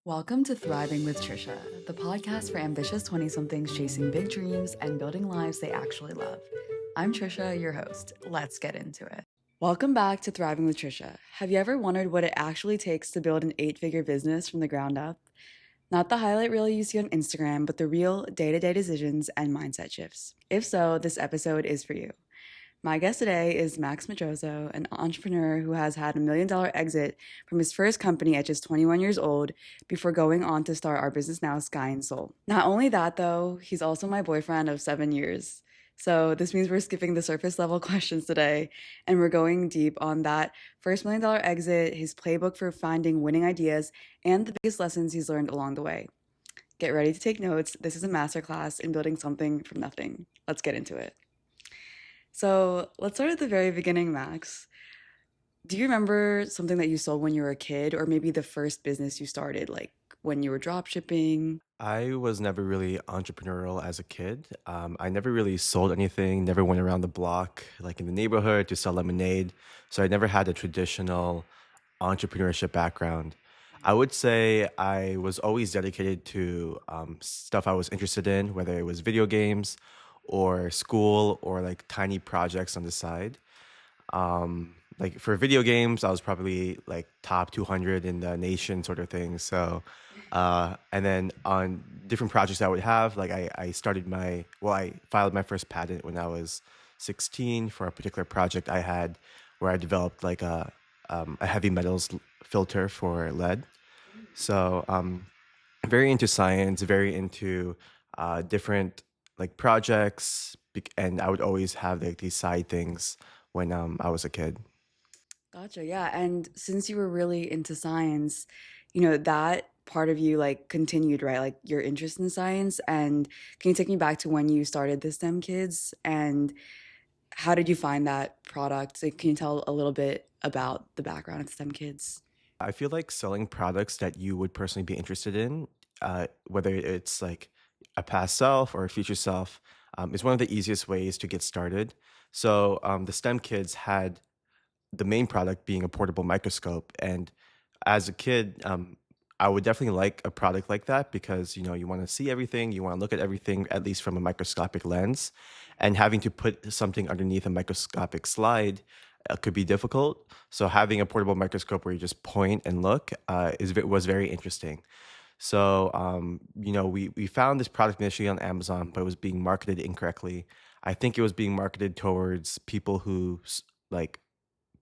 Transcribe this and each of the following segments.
Welcome to Thriving with Tricia, the podcast for ambitious 20 somethings chasing big dreams and building lives they actually love. I'm Tricia, your host. Let's get into it. Welcome back to Thriving with Tricia. Have you ever wondered what it actually takes to build an 8-figure business from the ground up? Not the highlight reel you see on Instagram, but the real day to day decisions and mindset shifts. If so, this episode is for you. My guest today is Max Medroso, an entrepreneur who has had $1 million exit from his first company at just 21 years old before going on to start our business now, Sky and Soul. Not only that, though, he's also my boyfriend of 7 years. So this means we're skipping the surface level questions today, and we're going deep on that first $1 million exit, his playbook for finding winning ideas, and the biggest lessons he's learned along the way. Get ready to take notes. This is a masterclass in building something from nothing. Let's get into it. So let's start at the very beginning, Max. Do you remember something that you sold when you were a kid, or maybe the first business you started, like when you were drop shipping? I was never really entrepreneurial as a kid. I never really sold anything, never went around the block, like in the neighborhood to sell lemonade. So I never had a traditional entrepreneurship background. I would say I was always dedicated to stuff I was interested in, whether it was video games or school or like tiny projects on the side. Like for video games, I was probably like top 200 in the nation sort of thing. And then on different projects I would have, like I started I filed my first patent when I was 16 for a particular project I had where I developed like a heavy metals filter for lead. So, very into science, very into different like projects, and I would always have like these side things when I was a kid. Gotcha. Yeah. And since you were really into science, that part of you like continued, right? Like your interest in science. And can you take me back to when you started the STEM Kids and how did you find that product? Like, can you tell a little bit about the background of STEM Kids? I feel like selling products that you would personally be interested in, whether it's like a past self or a future self, is one of the easiest ways to get started. So the STEM Kids had the main product being a portable microscope. And as a kid, I would definitely like a product like that because you want to see everything, you want to look at everything at least from a microscopic lens, and having to put something underneath a microscopic slide could be difficult. So having a portable microscope where you just point and look was very interesting. So we found this product initially on Amazon, but it was being marketed incorrectly. I think it was being marketed towards people who like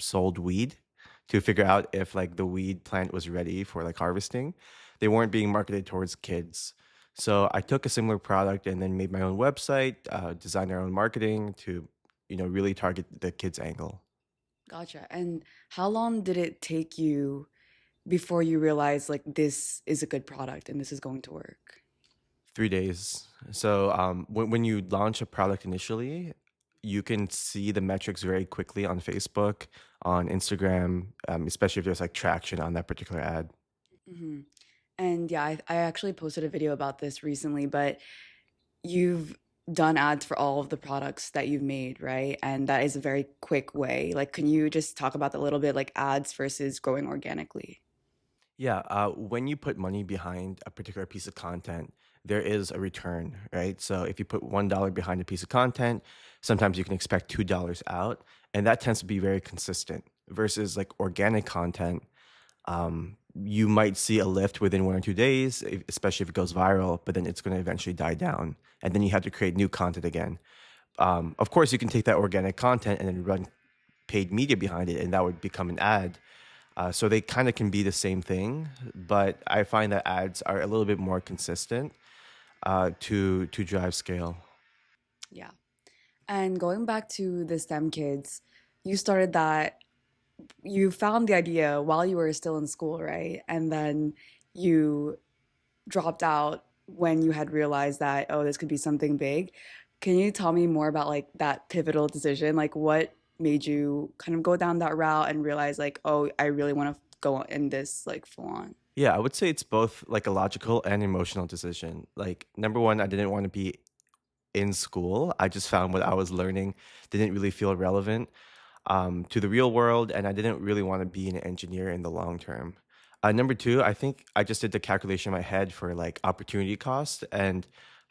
sold weed to figure out if like the weed plant was ready for like harvesting. They weren't being marketed towards kids. So I took a similar product and then made my own website, designed our own marketing to, really target the kids angle. Gotcha. And how long did it take you before you realized like this is a good product and this is going to work? 3 days. So when you launch a product initially, you can see the metrics very quickly on Facebook, on Instagram, especially if there's like traction on that particular ad. hmm And yeah, I actually posted a video about this recently, but you've done ads for all of the products that you've made, right? And that is a very quick way. Like, can you just talk about that a little bit, like ads versus growing organically? Yeah, when you put money behind a particular piece of content, there is a return, right? So if you put $1 behind a piece of content, sometimes you can expect $2 out, and that tends to be very consistent. Versus like organic content, you might see a lift within 1 or 2 days, especially if it goes viral, but then it's going to eventually die down, and then you have to create new content again. Of course, you can take that organic content and then run paid media behind it, and that would become an ad. So they kind of can be the same thing, but I find that ads are a little bit more consistent to drive scale. Yeah. And going back to the STEM kids, you started that, you found the idea while you were still in school, right? And then you dropped out when you had realized that, oh, this could be something big. Can you tell me more about like that pivotal decision? Like what made you kind of go down that route and realize like, oh, I really want to go in this like full on? Yeah, I would say it's both like a logical and emotional decision. Like number one, I didn't want to be in school. I just found what I was learning didn't really feel relevant to the real world, and I didn't really want to be an engineer in the long term. Number two, I think I just did the calculation in my head for like opportunity cost and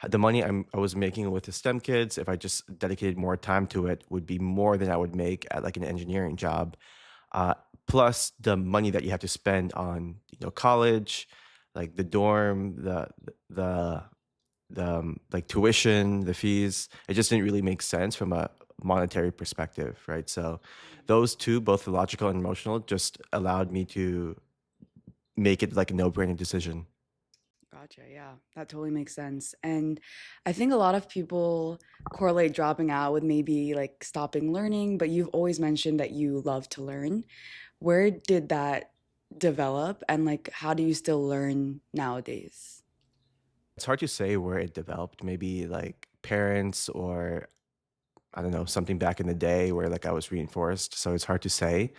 the money I was making with the STEM kids, if I just dedicated more time to it, would be more than I would make at like an engineering job. Uh, Plus the money that you have to spend on, college, like the dorm, the like tuition, the fees. It just didn't really make sense from a monetary perspective, right? So those two, both the logical and emotional, just allowed me to make it like a no-brainer decision. Gotcha. Yeah, that totally makes sense. And I think a lot of people correlate dropping out with maybe like stopping learning, but you've always mentioned that you love to learn. Where did that develop? And like, how do you still learn nowadays? It's hard to say where it developed. Maybe like parents or I don't know, something back in the day where like I was reinforced. So it's hard to say.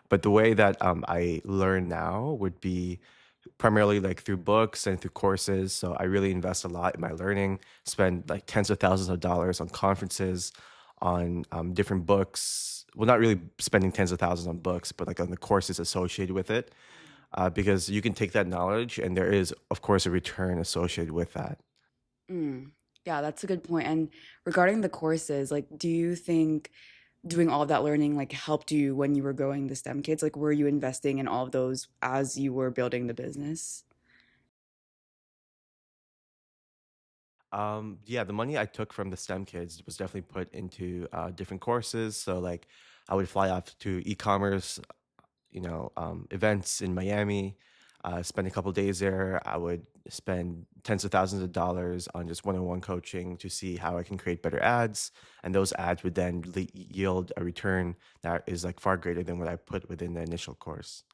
But the way that I learn now would be primarily like through books and through courses. So I really invest a lot in my learning, spend like tens of thousands of dollars on conferences, on different books. Well, not really spending tens of thousands on books, but like on the courses associated with it, because you can take that knowledge and there is, of course, a return associated with that. Mm, yeah, that's a good point. And regarding the courses, like, do you think doing all of that learning like helped you when you were growing the STEM kids? Like, were you investing in all of those as you were building the business? Yeah, the money I took from the STEM kids was definitely put into different courses. So like I would fly off to e-commerce events in Miami, spend a couple days there. I would spend tens of thousands of dollars on just one-on-one coaching to see how I can create better ads, and those ads would then yield a return that is like far greater than what I put within the initial course.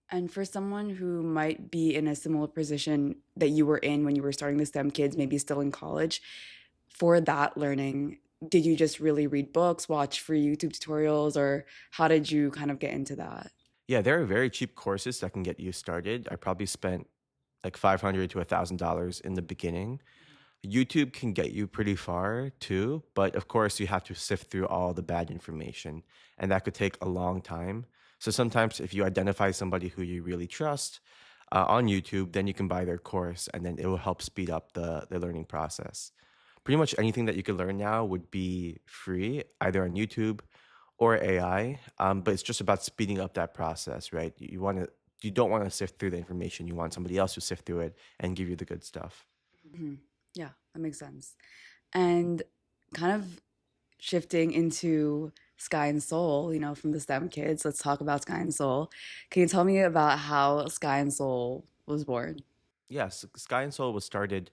And for someone who might be in a similar position that you were in when you were starting the STEM kids, maybe still in college, for that learning, did you just really read books, watch free YouTube tutorials, or how did you kind of get into that? Yeah, there are very cheap courses that can get you started. I probably spent like $500 to $1,000 in the beginning. YouTube can get you pretty far too, but of course you have to sift through all the bad information, and that could take a long time. So sometimes if you identify somebody who you really trust on YouTube, then you can buy their course, and then it will help speed up the learning process. Pretty much anything that you can learn now would be free, either on YouTube or AI. But it's just about speeding up that process, right? You don't want to sift through the information. You want somebody else to sift through it and give you the good stuff. Mhm. Yeah, that makes sense. And kind of shifting into Sky and Soul, from the STEM kids, let's talk about Sky and Soul. Can you tell me about how Sky and Soul was born? Yes, Sky and Soul was started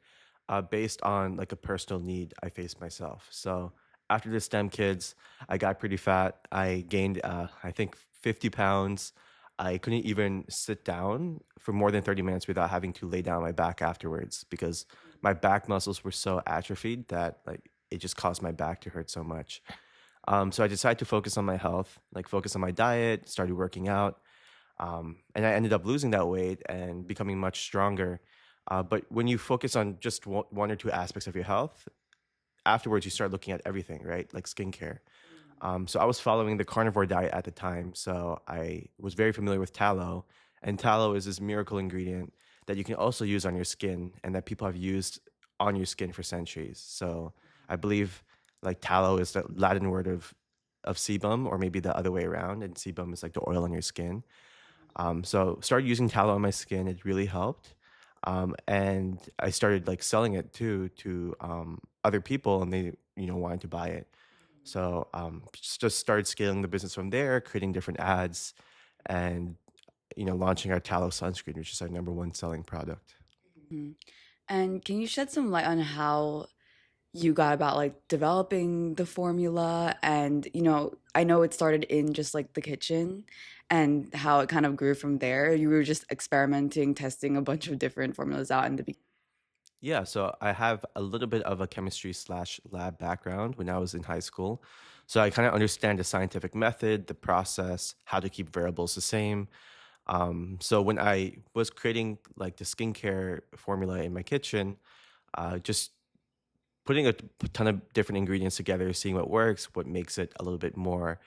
based on like a personal need I faced myself. So after the STEM kids, I got pretty fat. I gained, I think, 50 pounds. I couldn't even sit down for more than 30 minutes without having to lay down my back afterwards because my back muscles were so atrophied that like it just caused my back to hurt so much. So I decided to focus on my health, like focus on my diet, started working out, and I ended up losing that weight and becoming much stronger. But when you focus on just one or two aspects of your health, afterwards you start looking at everything, right? Like skincare. So I was following the carnivore diet at the time, so I was very familiar with tallow. And tallow is this miracle ingredient that you can also use on your skin, and that people have used on your skin for centuries. So I believe like tallow is the Latin word of sebum, or maybe the other way around, and sebum is like the oil on your skin. So started using tallow on my skin. It really helped. And I started like selling it too to other people, and they wanted to buy it. So just started scaling the business from there, creating different ads, and launching our tallow sunscreen, which is our number one selling product. Mhm. And can you shed some light on how you got about like developing the formula? And, I know it started in just like the kitchen and how it kind of grew from there. You were just experimenting, testing a bunch of different formulas out in the beginning. Yeah, so I have a little bit of a chemistry slash lab background when I was in high school. So I kind of understand the scientific method, the process, how to keep variables the same. So when I was creating like the skincare formula in my kitchen, just putting a ton of different ingredients together, seeing what works, what makes it a little bit more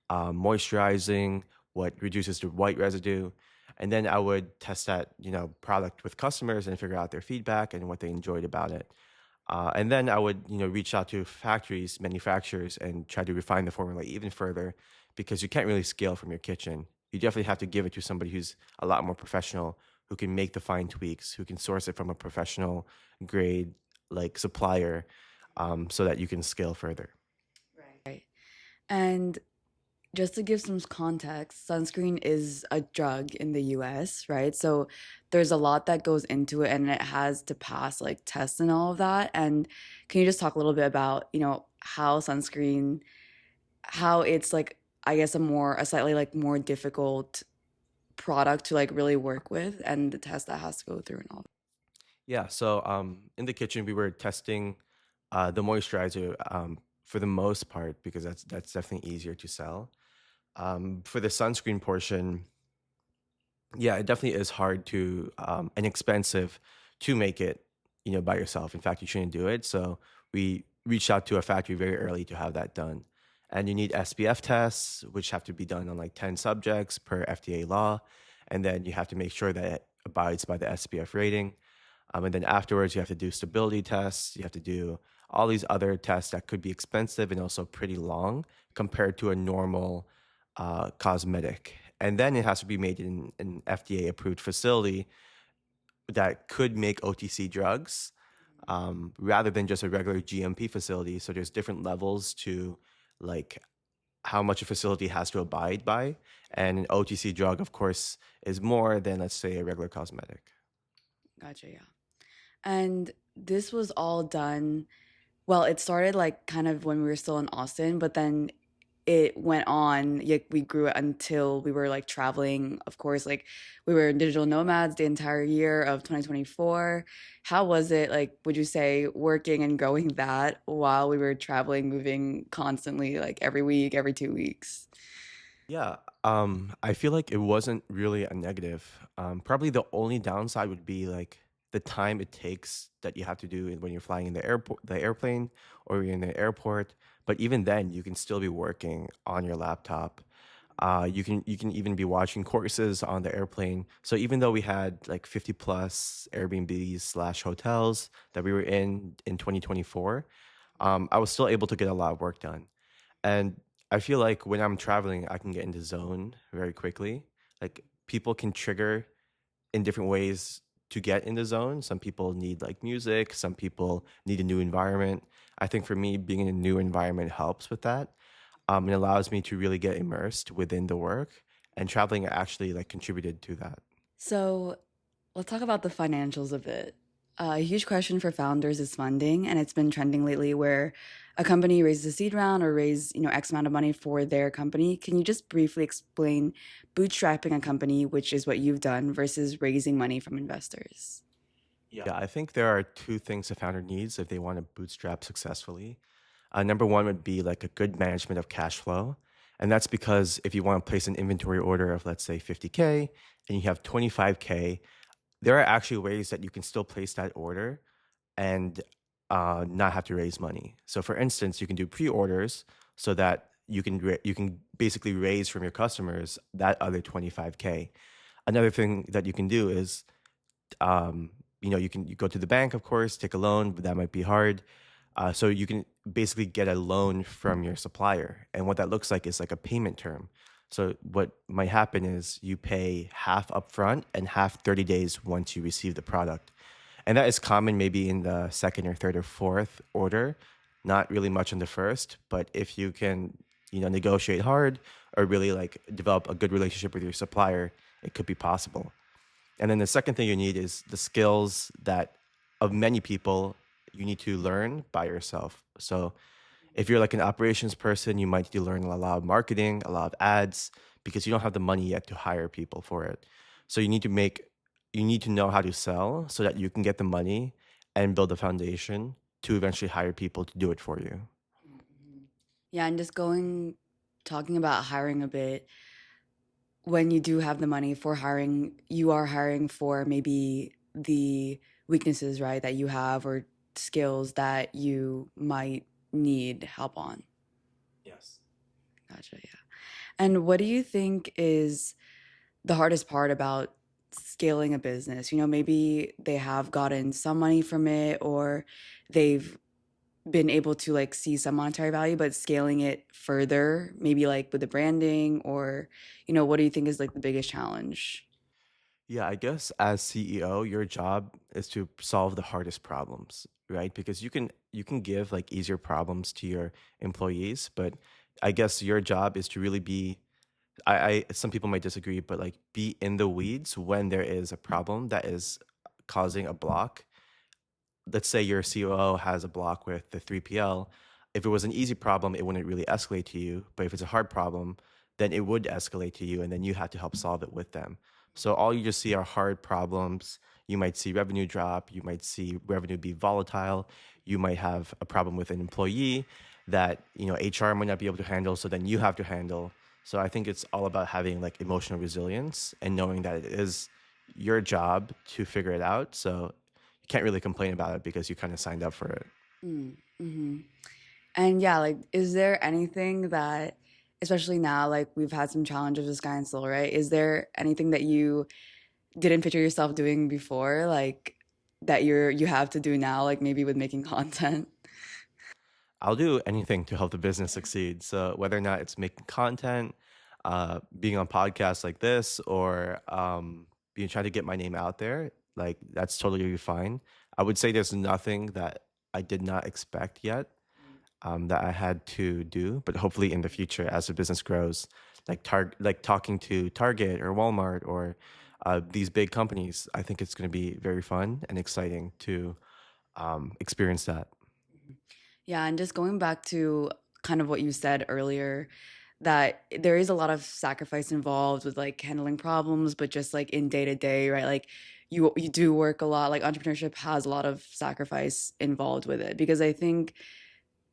moisturizing, what reduces the white residue. And then I would test that, product with customers and figure out their feedback and what they enjoyed about it. And then I would, reach out to factories, manufacturers, and try to refine the formula even further because you can't really scale from your kitchen. You definitely have to give it to somebody who's a lot more professional, who can make the fine tweaks, who can source it from a professional grade like supplier, so that you can scale further. Right. And just to give some context, sunscreen is a drug in the US, right? So there's a lot that goes into it and it has to pass like tests and all of that. And can you just talk a little bit about, how sunscreen, how it's like, I guess a slightly like more difficult product to like really work with and the test that has to go through and all. Yeah. So in the kitchen, we were testing the moisturizer for the most part because that's definitely easier to sell. For the sunscreen portion, yeah, it definitely is hard to and expensive to make it, by yourself. In fact, you shouldn't do it. So we reached out to a factory very early to have that done. And you need SPF tests, which have to be done on like 10 subjects per FDA law. And then you have to make sure that it abides by the SPF rating. And then afterwards, you have to do stability tests. You have to do all these other tests that could be expensive and also pretty long compared to a normal cosmetic. And then it has to be made in an FDA approved facility that could make OTC drugs, rather than just a regular GMP facility. So there's different levels to like how much a facility has to abide by. And an OTC drug, of course, is more than, let's say, a regular cosmetic. Gotcha, yeah. And this was all done, well, it started like kind of when we were still in Austin, but then it went on, like we grew it until we were like traveling. Of course, like we were digital nomads the entire year of 2024. How was it, like, would you say, working and growing that while we were traveling, moving constantly, like every week, every 2 weeks? Yeah, I feel like it wasn't really a negative. Probably the only downside would be like the time it takes that you have to do it when you're flying in the airplane, or you're in the airport. But even then, you can still be working on your laptop. You can even be watching courses on the airplane. So even though we had like 50 plus Airbnbs slash hotels that we were in 2024, I was still able to get a lot of work done. And I feel like when I'm traveling, I can get into zone very quickly. Like people can trigger in different ways to get in the zone. Some people need like music, some people need a new environment. I think for me, being in a new environment helps with that. It allows me to really get immersed within the work, and traveling actually like contributed to that. So let's talk about the financials a bit. A huge question for founders is funding, and it's been trending lately where a company raises a seed round or raise, X amount of money for their company. Can you just briefly explain bootstrapping a company, which is what you've done, versus raising money from investors? Yeah, I think there are two things a founder needs if they want to bootstrap successfully. Number one would be like a good management of cash flow. And that's because if you want to place an inventory order of, let's say, 50K and you have 25K, there are actually ways that you can still place that order and not have to raise money. So, for instance, you can do pre-orders so that you can basically raise from your customers that other 25K. Another thing that you can do is, um, you go to the bank, of course, take a loan, but that might be hard. So you can basically get a loan from your supplier, and what that looks like is like a payment term. So what might happen is you pay half upfront and half 30 days once you receive the product. And that is common maybe in the second or third or fourth order, not really much in the first. But if you can, negotiate hard or really like develop a good relationship with your supplier, it could be possible. And then the second thing you need is the skills that of many people you need to learn by yourself. So if you're like an operations person, you might need to learn a lot of marketing, a lot of ads, because you don't have the money yet to hire people for it. So you need to know how to sell so that you can get the money and build a foundation to eventually hire people to do it for you. Mhm. Yeah, and just talking about hiring a bit, when you do have the money for hiring, you are hiring for maybe the weaknesses, right, that you have or skills that you might need help on. Yes. Gotcha, yeah. And what do you think is the hardest part about scaling a business? Maybe they have gotten some money from it, or they've been able to like see some monetary value, but scaling it further, maybe like with the branding, or what do you think is like the biggest challenge? Yeah, I guess as CEO, your job is to solve the hardest problems, right? Because you can give like easier problems to your employees, but I guess your job is to really be I some people might disagree, but like be in the weeds when there is a problem that is causing a block. Let's say your COO has a block with the 3PL. If it was an easy problem, it wouldn't really escalate to you. But if it's a hard problem, then it would escalate to you, and then you have to help solve it with them. So all you just see are hard problems. You might see revenue drop. You might see revenue be volatile. You might have a problem with an employee that HR might not be able to handle. So then you have to handle. So I think it's all about having like emotional resilience and knowing that it is your job to figure it out. So you can't really complain about it because you kind of signed up for it. Mm-hmm. And yeah, like, is there anything that, especially now, like we've had some challenges with Sky and Soul, right? Is there anything that you didn't picture yourself doing before, like that you have to do now, like maybe with making content? I'll do anything to help the business succeed. So whether or not it's making content, being on podcasts like this, or being trying to get my name out there, like that's totally fine. I would say there's nothing that I did not expect yet that I had to do, but hopefully in the future, as the business grows, like talking to Target or Walmart or these big companies, I think it's going to be very fun and exciting to experience that. Yeah, and just going back to kind of what you said earlier, that there is a lot of sacrifice involved with like handling problems, but just like in day to day, right? Like you do work a lot. Like entrepreneurship has a lot of sacrifice involved with it, because I think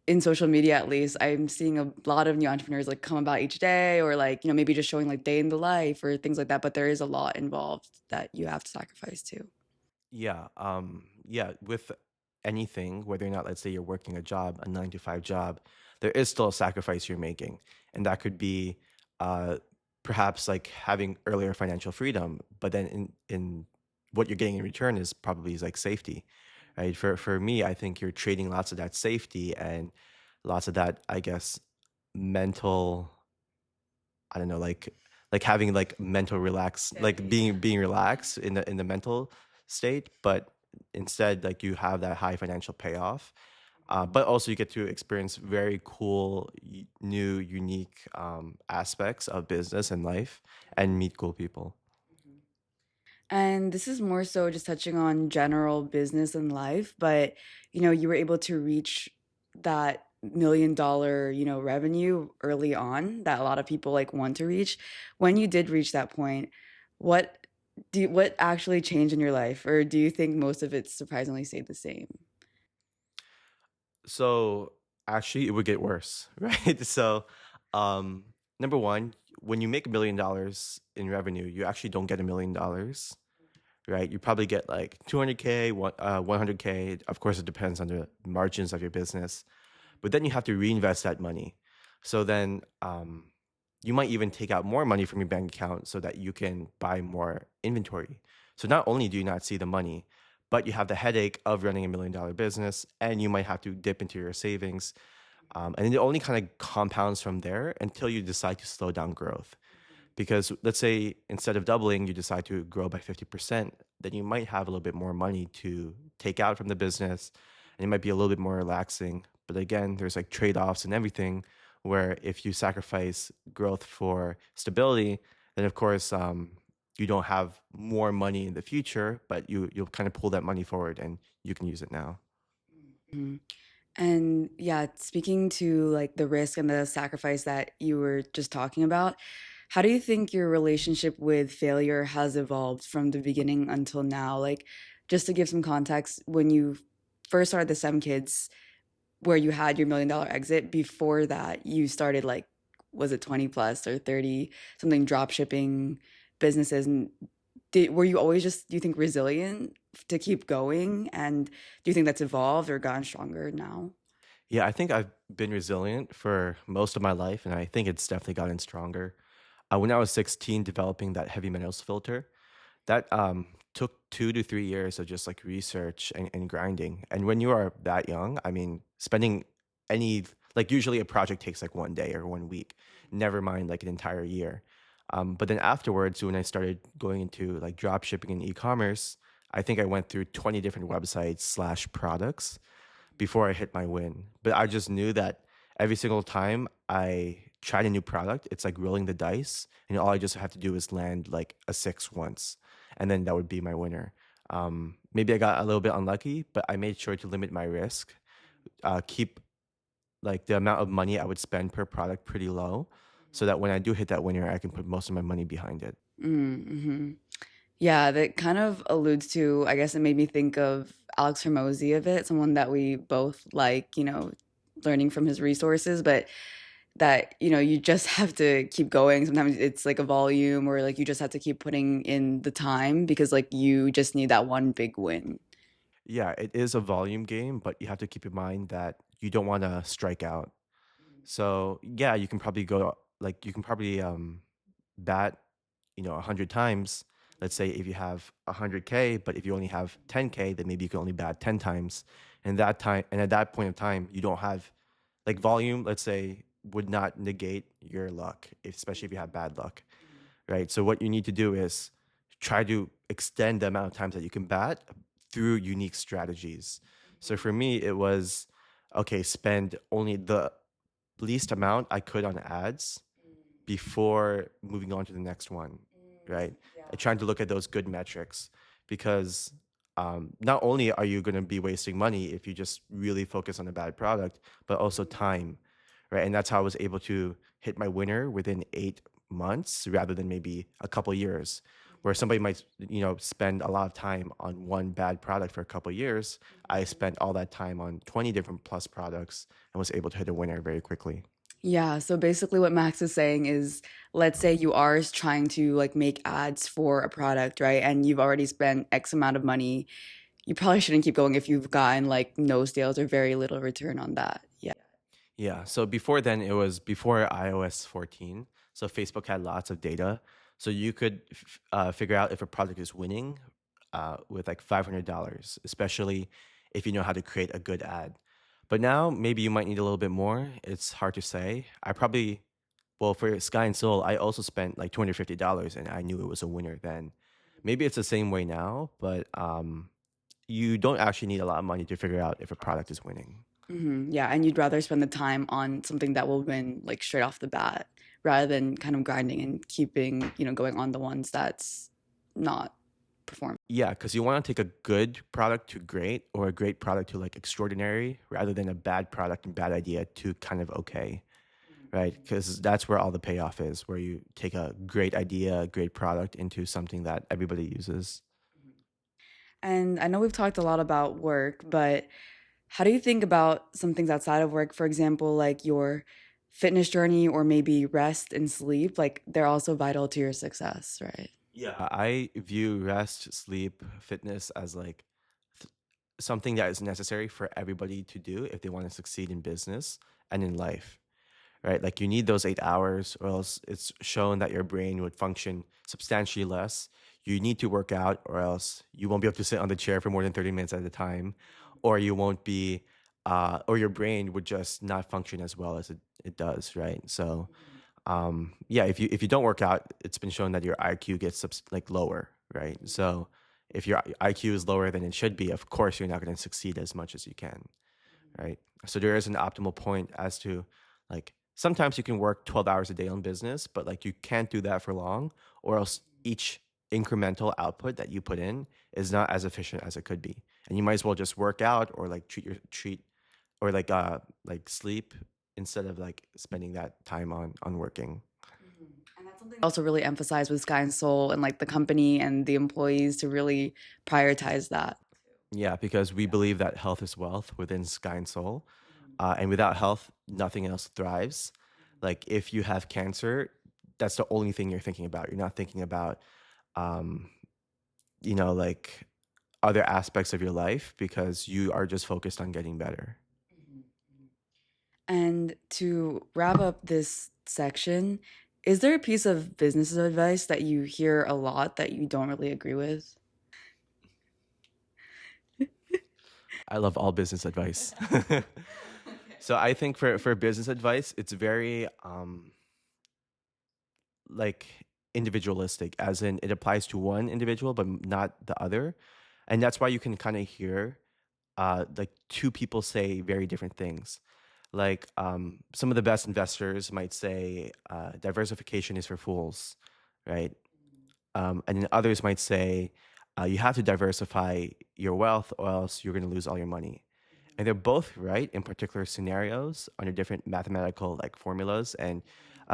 in social media at least I'm seeing a lot of new entrepreneurs like come about each day, or like maybe just showing like day in the life or things like that, but there is a lot involved that you have to sacrifice too. Yeah, with anything, whether or not, let's say you're working a job, a 9 to 5 job, there is still a sacrifice you're making. And that could be uh, perhaps like having earlier financial freedom, but then in what you're getting in return is probably like safety, right? For me, I think you're trading lots of that safety and lots of that, I guess, mental, I don't know, like having like mental relax, like Sanity. being relaxed in the mental state, but instead like you have that high financial payoff. But also you get to experience very cool, new, unique aspects of business and life, and meet cool people. And this is more so just touching on general business and life, but you were able to reach that $1 million, revenue early on that a lot of people like want to reach. When you did reach that point, what what actually changed in your life, or do you think most of it surprisingly stayed the same? So actually, it would get worse, right? So, um, number one, when you make $1 million in revenue, you actually don't get $1 million, right? You probably get like 200K, 100K. Of course, it depends on the margins of your business, but then you have to reinvest that money. So then you might even take out more money from your bank account so that you can buy more inventory. So not only do you not see the money, but you have the headache of running a $1 million business, and you might have to dip into your savings. And it only kind of compounds from there until you decide to slow down growth. Because let's say instead of doubling, you decide to grow by 50%, then you might have a little bit more money to take out from the business, and it might be a little bit more relaxing. But again, there's like trade-offs and everything, where if you sacrifice growth for stability, then of course you don't have more money in the future, but you'll kind of pull that money forward and you can use it now. Mhm. And yeah, speaking to like the risk and the sacrifice that you were just talking about, how do you think your relationship with failure has evolved from the beginning until now? Like, just to give some context, when you first started the Seven Kids, where you had your $1 million exit, before that, you started like, was it 20 plus or 30 something drop shipping businesses? And were you always just, do you think, resilient to keep going? And do you think that's evolved or gotten stronger now? Yeah, I think I've been resilient for most of my life, and I think it's definitely gotten stronger. When I was 16, developing that heavy metals filter, that took 2 to 3 years of just like research and grinding. And when you are that young, I mean, spending any like usually a project takes like 1 day or 1 week, never mind like an entire year. But then afterwards, when I started going into like drop shipping and e-commerce, I think I went through 20 different websites slash products before I hit my win. But I just knew that every single time I tried a new product, it's like rolling the dice, and all I just have to do is land like a six once, and then that would be my winner. Maybe I got a little bit unlucky, but I made sure to limit my risk, keep like the amount of money I would spend per product pretty low, so that when I do hit that winner, I can put most of my money behind it. Mm-hmm. Yeah, that kind of alludes to, I guess it made me think of Alex Hermosi a bit, someone that we both like, learning from his resources, but that, you just have to keep going. Sometimes it's like a volume or like you just have to keep putting in the time because like you just need that one big win. Yeah, it is a volume game, but you have to keep in mind that you don't want to strike out. So yeah, you can probably go like you can probably bat 100 times. Let's say if you have 100K, but if you only have 10K, then maybe you can only bat 10 times. And at that point of time, you don't have like volume, let's say, would not negate your luck, especially if you have bad luck, right? So what you need to do is try to extend the amount of times that you can bat through unique strategies. So for me, it was okay, spend only the least amount I could on ads before moving on to the next one, right? And trying to look at those good metrics because not only are you going to be wasting money if you just really focus on a bad product, but also time, right? And that's how I was able to hit my winner within 8 months rather than maybe a couple years, where somebody might spend a lot of time on one bad product for a couple years. I spent all that time on 20 different plus products and was able to hit a winner very quickly. Yeah, so basically what Max is saying is let's say you are trying to like make ads for a product, right? And you've already spent X amount of money. You probably shouldn't keep going if you've gotten like no sales or very little return on that. Yeah. Yeah. So before then, it was before iOS 14. So Facebook had lots of data. So you could figure out if a product is winning with like $500, especially if you know how to create a good ad. But now maybe you might need a little bit more. It's hard to say. Well, for Sky and Soul, I also spent like $250 and I knew it was a winner then. Maybe it's the same way now, but you don't actually need a lot of money to figure out if a product is winning. Yeah, and you'd rather spend the time on something that will win like straight off the bat rather than kind of grinding and keeping, going on the ones that's not performing. Yeah, because you want to take a good product to great or a great product to like extraordinary rather than a bad product and bad idea to kind of okay, right? Because that's where all the payoff is, where you take a great idea, a great product into something that everybody uses. And I know we've talked a lot about work, but how do you think about some things outside of work? For example, like your fitness journey or maybe rest and sleep, like they're also vital to your success, right? Yeah, I view rest, sleep, fitness as like th- something that is necessary for everybody to do if they want to succeed in business and in life, right? Like you need those 8 hours, or else it's shown that your brain would function substantially less. You need to work out, or else you won't be able to sit on the chair for more than 30 minutes at a time, or you won't be, or your brain would just not function as well as it does, right? So, yeah, if you don't work out, it's been shown that your IQ gets like lower, right? So, if your IQ is lower than it should be, of course, you're not going to succeed as much as you can, right? So there is an optimal point as to like sometimes you can work 12 hours a day on business, but like you can't do that for long, or else each incremental output that you put in is not as efficient as it could be. And you might as well just work out or like treat or like sleep instead of like spending that time on working. And that's something I also really emphasize with Sky and Soul and like the company and the employees to really prioritize that. Yeah, because we believe that health is wealth within Sky and Soul. And without health, nothing else thrives. Like if you have cancer, that's the only thing you're thinking about. You're not thinking about, um, like other aspects of your life because you are just focused on getting better. And to wrap up this section, Is there a piece of business advice that you hear a lot that you don't really agree with? I love all business advice. So I think for business advice, it's very like individualistic, as in it applies to one individual but not the other. And that's why you can kind of hear like two people say very different things. Like some of the best investors might say diversification is for fools, right? And then others might say you have to diversify your wealth or else you're going to lose all your money. And they're both right in particular scenarios under different mathematical like formulas and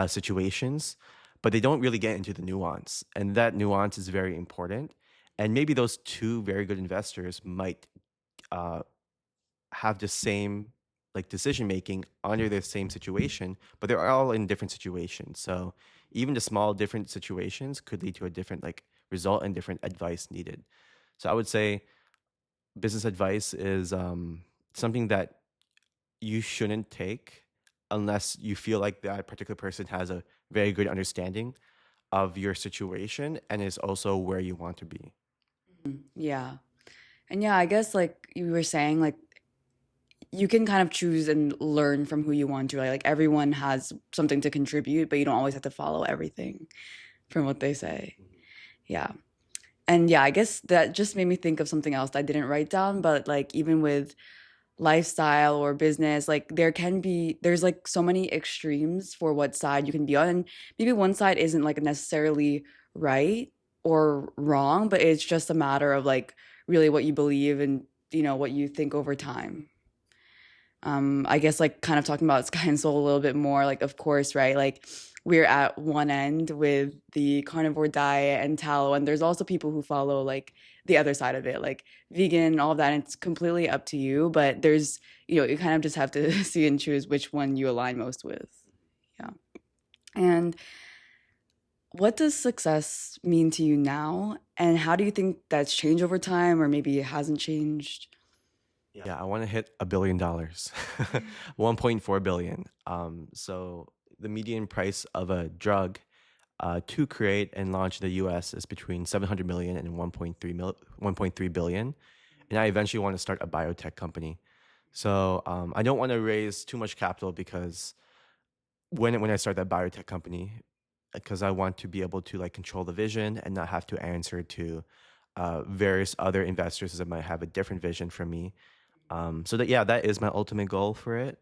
situations, but they don't really get into the nuance. And that nuance is very important. And maybe those two very good investors might uh, have the same like decision making under the same situation, but they're all in different situations. So even the small different situations could lead to a different like result and different advice needed. So I would say business advice is something that you shouldn't take unless you feel like that particular person has a very good understanding of your situation and is also where you want to be. Yeah. And yeah, I guess like you were saying, like you can kind of choose and learn from who you want to. Like everyone has something to contribute, but you don't always have to follow everything from what they say. Yeah. And yeah, I guess that just made me think of something else that I didn't write down, but like even with lifestyle or business, like there's like so many extremes for what side you can be on. And maybe one side isn't like necessarily right or wrong, but it's just a matter of like really what you believe and what you think over time. I guess like kind of talking about Sky and Soul a little bit more, like of course, right? Like we're at one end with the carnivore diet and tallow, and there's also people who follow like the other side of it, like vegan, all of that. And it's completely up to you, but there's you kind of just have to see and choose which one you align most with. Yeah. And what does success mean to you now? And how do you think that's changed over time, or maybe it hasn't changed? Yeah, I want to hit $1 billion, 1.4 billion. So the median price of a drug to create and launch in the US is between 700 million and 1.3 billion. And I eventually want to start a biotech company. So I don't want to raise too much capital because when I start that biotech company, because I want to be able to like control the vision and not have to answer to various other investors that might have a different vision from me. So that yeah, that is my ultimate goal for it.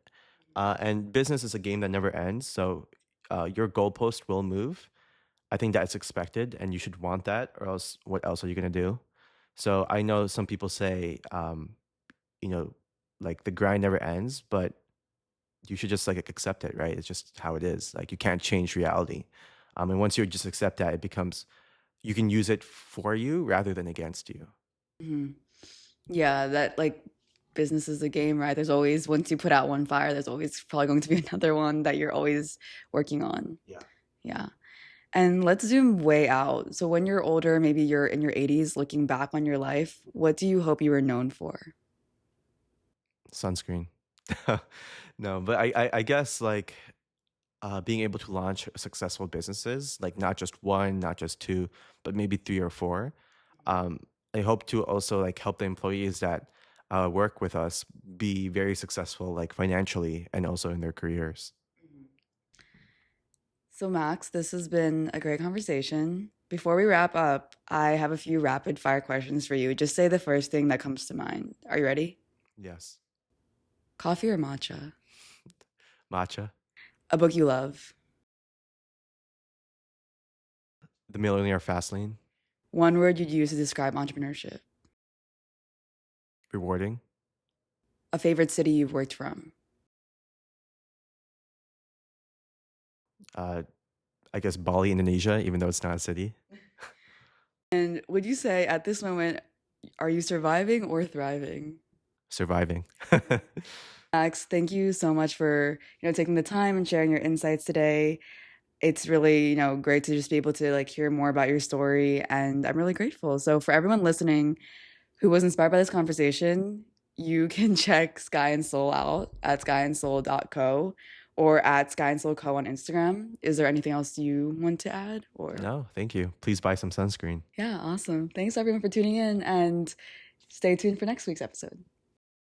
And business is a game that never ends. So your goalpost will move. I think that's expected, and you should want that, or else what else are you gonna do? So I know some people say, you know, like the grind never ends, but you should just like accept it, right? It's just how it is. Like you can't change reality. And once you just accept that, it becomes you can use it for you rather than against you. Mhm. Yeah, that like business is a game, right? There's always, once you put out one fire, there's always probably going to be another one that you're always working on. Yeah. Yeah. And let's zoom way out. So when you're older, maybe you're in your 80s, looking back on your life, what do you hope you were known for? Sunscreen. No, but I guess like being able to launch successful businesses, like not just one, not just two, but maybe three or four. Um, I hope to also like help the employees that work with us be very successful, like financially and also in their careers. So, Max, this has been a great conversation. Before we wrap up, I have a few rapid fire questions for you. Just say the first thing that comes to mind. Are you ready? Yes. Coffee or matcha? Matcha, A book you love? the Millionaire Fast Lane, One word you'd use to describe entrepreneurship? rewarding. A favorite city you've worked from? Uh, I guess Bali, Indonesia, even though it's not a city. And would you say at this moment, are you surviving or thriving? Surviving. Max, thank you so much for, taking the time and sharing your insights today. It's really, great to just be able to like hear more about your story, and I'm really grateful. So for everyone listening who was inspired by this conversation, you can check Sky and Soul out at skyandsoul.co, or at Sky and Soul Co on Instagram. Is there anything else you want to add? Or No, thank you. Please buy some sunscreen. yeah, awesome. Thanks everyone for tuning in, and stay tuned for next week's episode.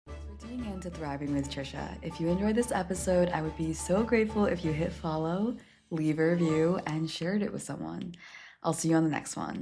Thanks for tuning in to Thriving with Tricia. If you enjoyed this episode, I would be so grateful if you hit follow, leave a review, and shared it with someone. I'll see you on the next one.